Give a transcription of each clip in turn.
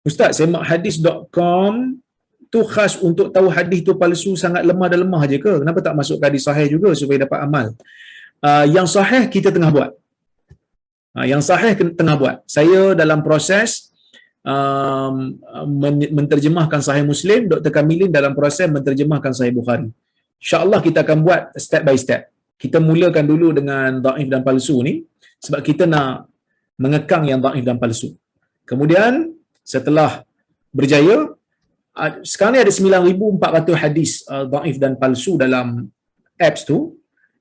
Ustaz, semakhdis.com tu khas untuk tahu hadis tu palsu sangat lemah dan lemah je ke? Kenapa tak masuk ke hadis sahih juga supaya dapat amal? Yang sahih kita tengah buat. Yang sahih tengah buat. Saya dalam proses menterjemahkan Sahih Muslim, Dr. Kamilin dalam proses menterjemahkan Sahih Bukhari. InsyaAllah kita akan buat step by step. Kita mulakan dulu dengan dhaif dan palsu ni sebab kita nak mengekang yang dhaif dan palsu. Kemudian setelah berjaya, sekarang ni ada 9,400 hadis dhaif dan palsu dalam apps tu.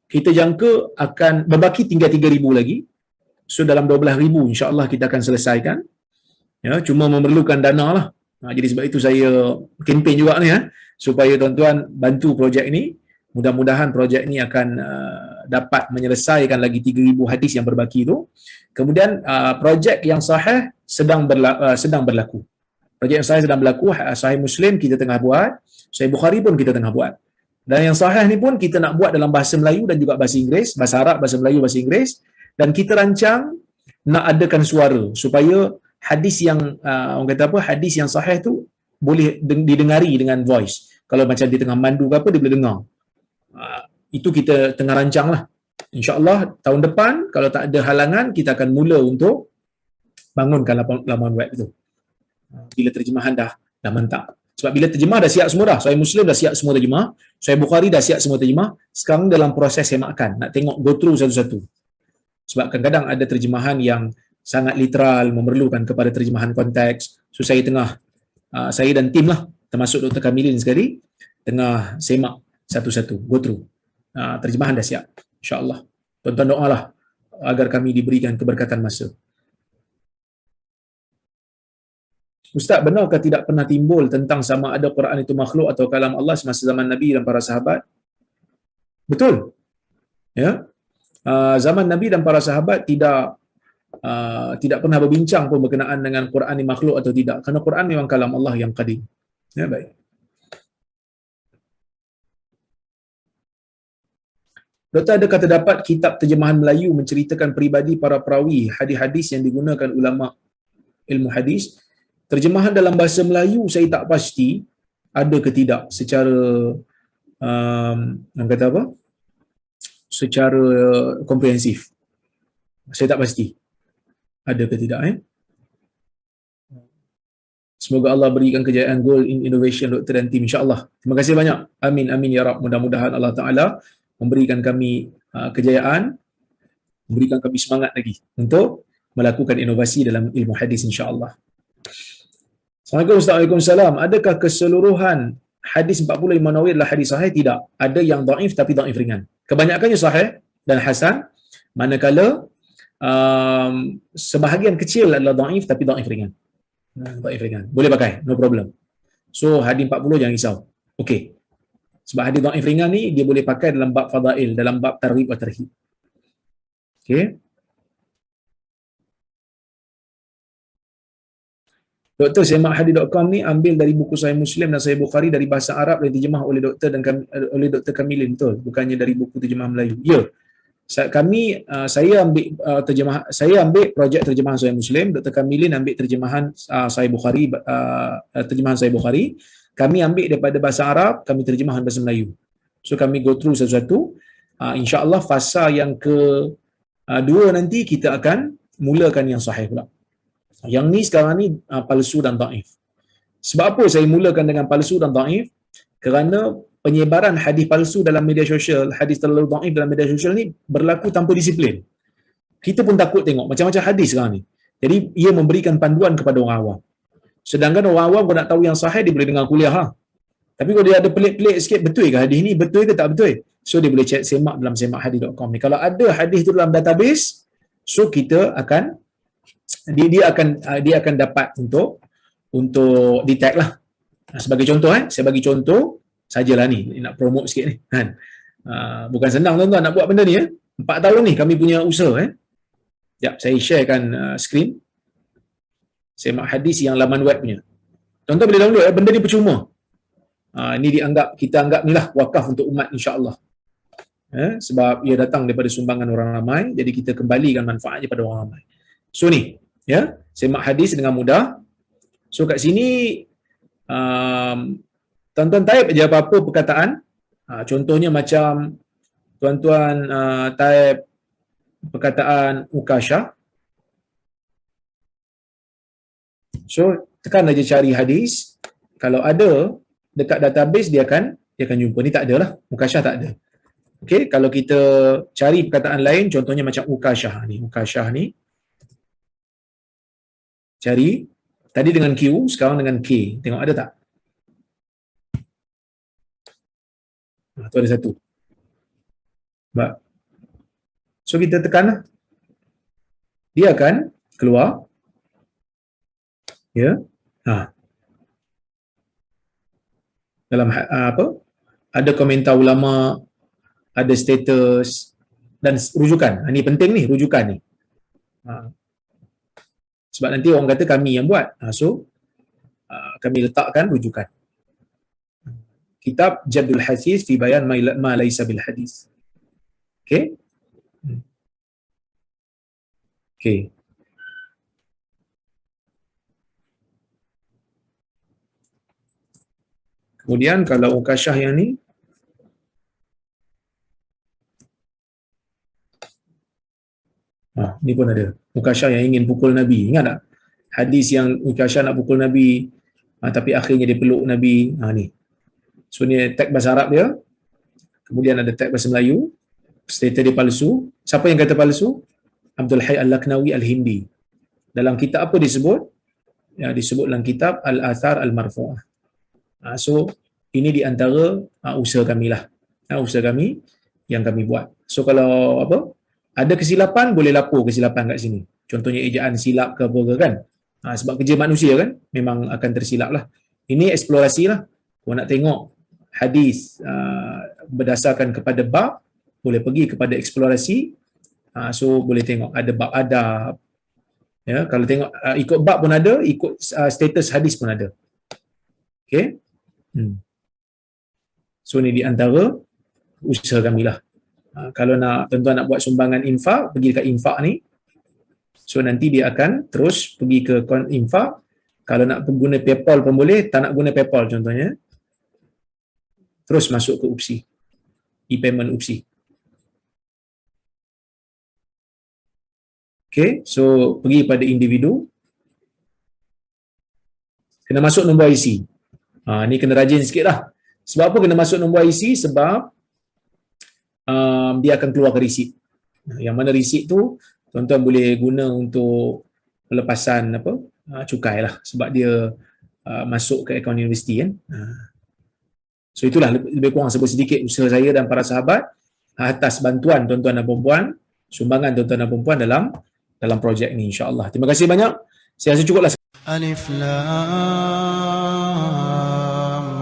Kita jangka akan berbaki tinggal 3,000 lagi. So dalam 12,000 insya-Allah kita akan selesaikan. Ya, cuma memerlukan dana lah. Jadi sebab itu saya kempen juga ni supaya tuan-tuan bantu projek ini. Mudah-mudahan projek ini akan dapat menyelesaikan lagi 3,000 hadis yang berbaki itu. Kemudian projek yang sahih sedang berlaku. Projek yang sahih sedang berlaku. Sahih Muslim kita tengah buat, Sahih Bukhari pun kita tengah buat. Dan yang sahih ni pun kita nak buat dalam bahasa Melayu dan juga bahasa Inggeris, bahasa Arab, bahasa Melayu, bahasa Inggeris. Dan kita rancang nak adakan suara supaya hadis yang orang kata apa, hadis yang sahih tu boleh didengari dengan voice. Kalau macam di tengah mandu ke apa, dia boleh dengar. Itu kita tengah rancang lah. InsyaAllah tahun depan kalau tak ada halangan kita akan mula untuk bangunkan laman web itu. Bila terjemahan dah mantap. Sebab bila terjemah dah siap semua dah. Sahih Muslim dah siap semua terjemah. Sahih Bukhari dah siap semua terjemah. Sekarang dalam proses semakan. Nak tengok go through satu-satu. Sebab kadang-kadang ada terjemahan yang sangat literal, memerlukan kepada terjemahan konteks. So saya tengah, saya dan tim lah, termasuk Dr. Kamilin sekali, tengah semak satu-satu, go through. Terjemahan dah siap, insyaAllah. Tuan-tuan doalah agar kami diberikan keberkatan masa. Ustaz, benarkah tidak pernah timbul tentang sama ada Quran itu makhluk atau kalam Allah semasa zaman Nabi dan para sahabat? Betul. Ya. Zaman Nabi dan para sahabat tidak pernah berbincang pun berkenaan dengan Quran ini makhluk atau tidak, kerana Quran memang kalam Allah yang qadim. Ya, baik. Doktor, adakah terdapat kitab terjemahan Melayu menceritakan peribadi para perawi hadis-hadis yang digunakan ulama ilmu hadis? Terjemahan dalam bahasa Melayu saya tak pasti ada ke tidak secara orang kata apa? Secara komprehensif. Saya tak pasti ada ke tidak. Semoga Allah berikan kejayaan Goal in Innovation Dr. dan tim, insya-Allah. Terima kasih banyak. Amin amin ya rab. Mudah-mudahan Allah Taala memberikan kami kejayaan, memberikan kami semangat lagi untuk melakukan inovasi dalam ilmu hadis, insya-Allah. Assalamualaikum. Waalaikumsalam. Adakah keseluruhan hadis 40 Imam Nawawi adalah hadis sahih? Tidak. Ada yang dhaif tapi dhaif ringan. Kebanyakannya sahih dan hasan, manakala sebahagian kecil adalah dhaif tapi dhaif ringan. Dhaif ringan. Boleh pakai, no problem. So hadis 40 jangan risau. Okey. Sebab hadis dhaif ringan ni dia boleh pakai dalam bab fadail, dalam bab targhib wa tarhib. Okey. Doktor, semakhdis.com ni ambil dari buku Sahih Muslim dan Sahih Bukhari dari bahasa Arab yang diterjemah oleh doktor dan oleh Dr. Kamilin, betul? Bukannya dari buku terjemahan Melayu. Ya. Saya ambil projek terjemahan Sahih Muslim, Dr. Kamilin ambil terjemahan Sahih Bukhari, terjemahan Sahih Bukhari. Kami ambil daripada bahasa Arab, kami terjemahan bahasa Melayu. So kami go through satu-satu. Insya-Allah fasa yang kedua nanti kita akan mulakan yang sahih pula. Yang ni sekarang ni palsu dan dhaif. Sebab apa saya mulakan dengan palsu dan dhaif? Kerana penyebaran hadis palsu dalam media sosial, hadis terlalu dhaif dalam media sosial ni berlaku tanpa disiplin. Kita pun takut tengok macam-macam hadis sekarang ni. Jadi ia memberikan panduan kepada orang awam. Sedangkan orang awam kalau nak tahu yang sahih dia boleh dengar kuliah lah. Tapi kalau dia ada pelik-pelik sikit, betul ke hadis ni? Betul ke tak betul? So dia boleh check semak dalam semakhdis.com ni. Kalau ada hadis tu dalam database, so kita akan dia akan dapat untuk detect lah. Sebagai contoh saya bagi contoh sajalah ni, nak promote sikit ni kan. Bukan senang tuan-tuan nak buat benda ni 4 tahun ni kami punya usaha Jap saya sharekan skrin. Semak hadis yang laman web punya. Tuan-tuan boleh download benda ni percuma. Ni kita anggap ni lah wakaf untuk umat, insya-Allah. Sebab ia datang daripada sumbangan orang ramai, jadi kita kembalikan manfaatnya pada orang ramai. So ni, semak hadis dengan mudah. So kat sini tuan-tuan type je apa-apa perkataan. Contohnya macam tuan-tuan type perkataan ukashah. So tekan aja cari hadis. Kalau ada dekat database dia akan jumpa. Ni tak ada lah. Ukashah tak ada. Okey, kalau kita cari perkataan lain contohnya macam ukashah ni. Ukashah ni cari tadi dengan Q, sekarang dengan K. Tengok ada tak? Tu ada satu. Baik. So kita tekan lah. Dia akan keluar. Ya. Dalam apa? Ada komentar ulama, ada status dan rujukan. Ini penting ni, rujukan ni. Sebab nanti orang kata kami yang buat. So kami letakkan rujukan. Kitab Jabdul Hadis fi bayan ma laisa bil hadis. Okey? Okey. Kemudian kalau ukashah yang ni ni pun ada. Ukashah yang ingin pukul Nabi. Ingat tak? Hadis yang ukashah nak pukul Nabi tapi akhirnya dia peluk Nabi. Ni. So ni tag bahasa Arab dia. Kemudian ada tag bahasa Melayu. Status dia palsu. Siapa yang kata palsu? Abdul Hayy Al-Laknawi Al-Hindi. Dalam kitab apa disebut? Ya, disebut dalam kitab Al-Athar Al-Marfu'ah. So ini di antara usaha kami lah. Usaha kami yang kami buat. So kalau apa? Ada kesilapan, boleh lapor kesilapan kat sini. Contohnya ejaan silap ke apa ke kan. Sebab kerja manusia kan, memang akan tersilap lah. Ini eksplorasi lah. Kalau nak tengok hadis berdasarkan kepada bab, boleh pergi kepada eksplorasi. So boleh tengok ada bab adab. Ya, kalau tengok ikut bab pun ada, ikut status hadis pun ada. Okay. So ni di antara usaha kami lah. Kalau nak tuan-tuan nak buat sumbangan infak, pergi dekat infak ni. So nanti dia akan terus pergi ke infak. Kalau nak guna PayPal pun boleh, tak nak guna PayPal contohnya. Terus masuk ke UPSI. E-payment UPSI. Okay, so pergi pada individu. Kena masuk nombor IC. Ni kena rajin sikit lah. Sebab apa kena masuk nombor IC? Sebab dia akan keluarkan resit. Yang mana resit tu tuan-tuan boleh guna untuk pelepasan cukai lah. Sebab dia masuk ke akaun universiti kan. So itulah lebih kurang sedikit usaha saya dan para sahabat atas bantuan tuan-tuan dan puan-puan, sumbangan tuan-tuan dan puan-puan dalam projek ni insya-Allah. Terima kasih banyak. Saya rasa cukuplah. Alif Lam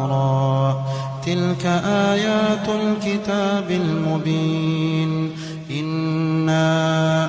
Ra tilka ayatul kitabil mubin inna